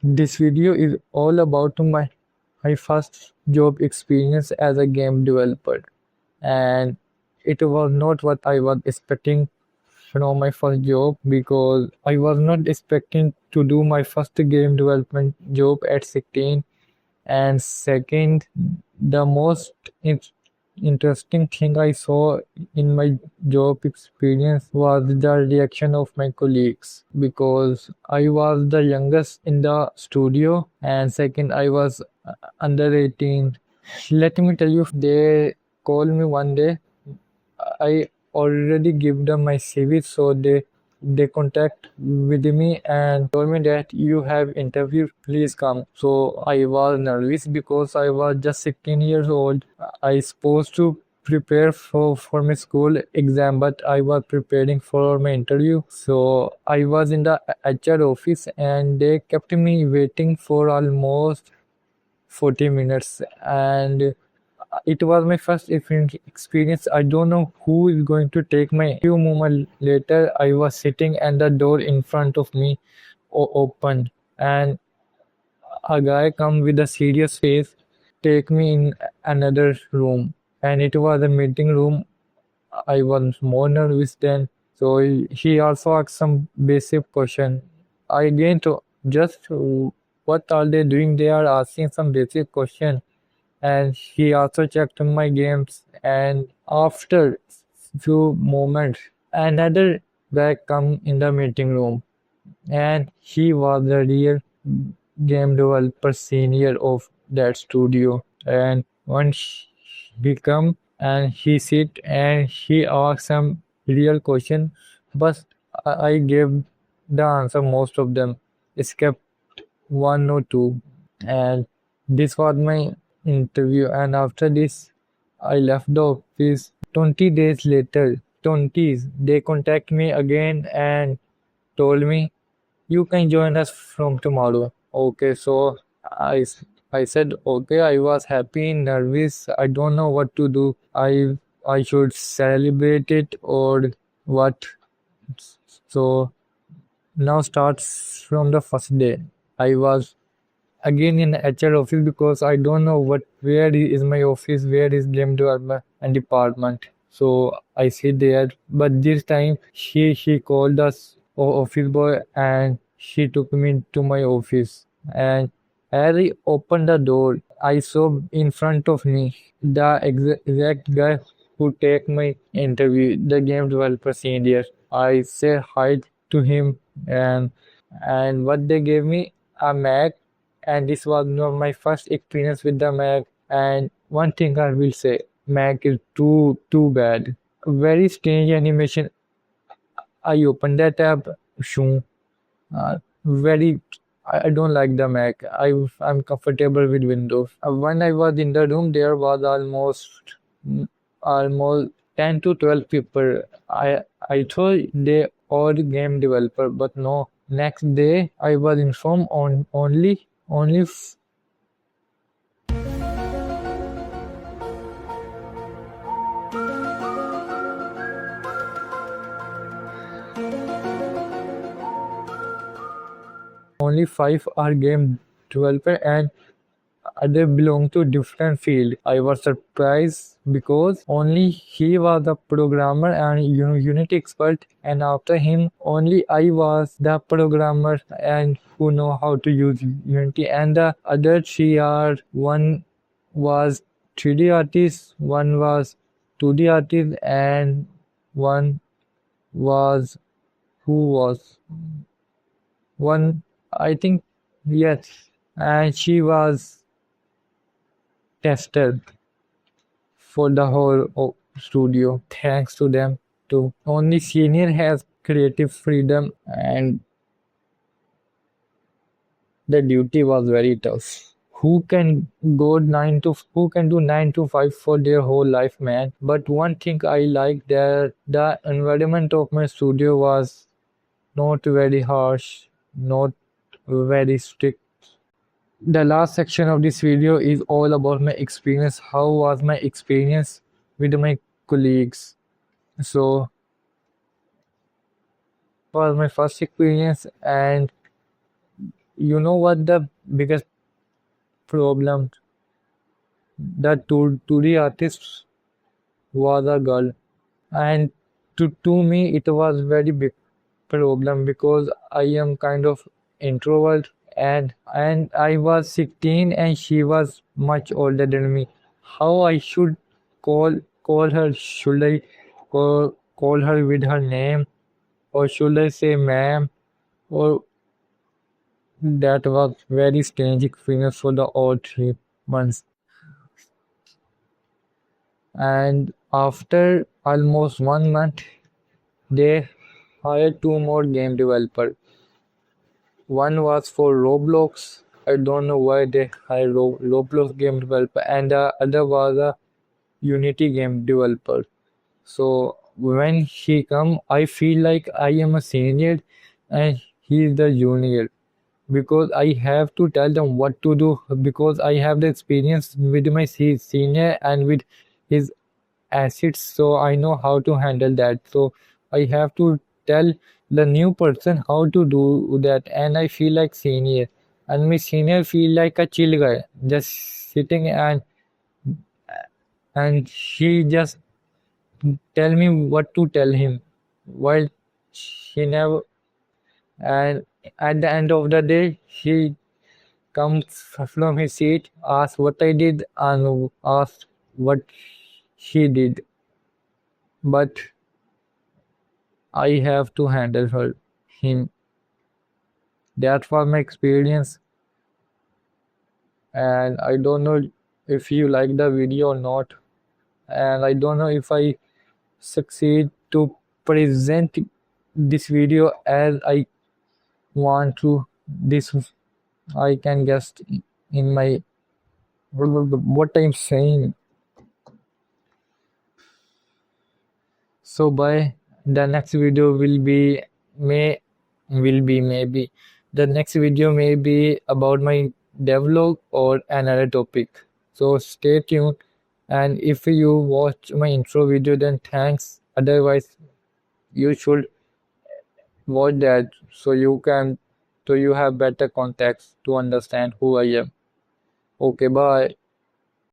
This video is all about my first job experience as a game developer, and it was not what I was expecting from my first job because I was not expecting to do my first game development job at 16. And second, the most interesting thing I saw in my job experience was the reaction of my colleagues because I was the youngest in the studio, and second, I was under 18. Let me tell you, they called me one day. I already give them my CV, so they contact with me and told me that you have interview, please come. So I was nervous because I was just 16 years old. I supposed to prepare for my school exam, but I was preparing for my interview. So I was in the HR office and they kept me waiting for almost 40 minutes, and it was my first experience. I don't know who is going to take my. Few moments later, I was sitting and the door in front of me opened, and a guy come with a serious face, take me in another room, and it was a meeting room. I was more nervous then, so he also asked some basic question. I didn't just what are they doing? They are asking some basic question, and he also checked my games. And after few moments, another guy come in the meeting room, and he was the real game developer senior of that studio. And once he come and he sit and he asked some real question, but I gave the answer most of them, except one or two. And this was my interview. And after this, I left the office. 20 days later, 20s, they contact me again and told me you can join us from tomorrow. Okay, so I said okay. I was happy, nervous. I don't know what to do. I should celebrate it or what. So now starts from the first day. I was again in HR office because I don't know where is my office, where is game development and department. So I sit there, but this time she called us office boy and she took me to my office. And as I opened the door, I saw in front of me the exact guy who take my interview, the game developer senior. I say hi to him, and what they gave me a Mac, and this was not my first experience with the Mac. And one thing I will say, Mac is too bad. Very strange animation. I opened that app, shoo, very. I don't like the Mac. I'm comfortable with Windows. When I was in the room, there was almost 10 to 12 people. I thought they all game developer, but no. Next day, I was informed on only only five are game developer and they belong to different field. I was surprised because only he was the programmer and Unity expert, and after him only I was the programmer and who know how to use Unity. And the other three are, one was 3D artist, one was 2D artist, and one was who was one, I think, yes, and she was tested for the whole studio. Thanks to them too. Only senior has creative freedom, and the duty was very tough. Who can do 9 to 5 for their whole life, man? But one thing I like that the environment of my studio was not very harsh, not very strict. The last section of this video is all about my experience. How was my experience with my colleagues? So, was my first experience, and You know what the biggest problem? The 2D artist was a girl, and to me it was very big problem because I am kind of introvert, and I was 16 and she was much older than me. How I should call her? Should I call her with her name, or should I say ma'am? Or that was very strange experience for the all 3 months. And after almost 1 month, they hired 2 more game developers. One was for Roblox. I don't know why they hired Roblox game developer, and the other was a Unity game developer. So when he come, I feel like I am a senior and he is the junior because I have to tell them what to do because I have the experience with my senior and with his assets, so I know how to handle that. So I have to tell the new person how to do that, and I feel like senior, and my senior feel like a chill guy, just sitting and she just tell me what to tell him, while she never. And at the end of the day, he comes from his seat, asks what I did, and asks what she did. But I have to handle him. That was my experience, and I don't know if you like the video or not, and I don't know if I succeed to present this video as I want to. This I can guess in my what I'm saying. So by the next video maybe the next video may be about my devlog or another topic. So stay tuned, and if you watch my intro video then thanks. Otherwise you should watch that so you have better context to understand who I am. Okay, bye.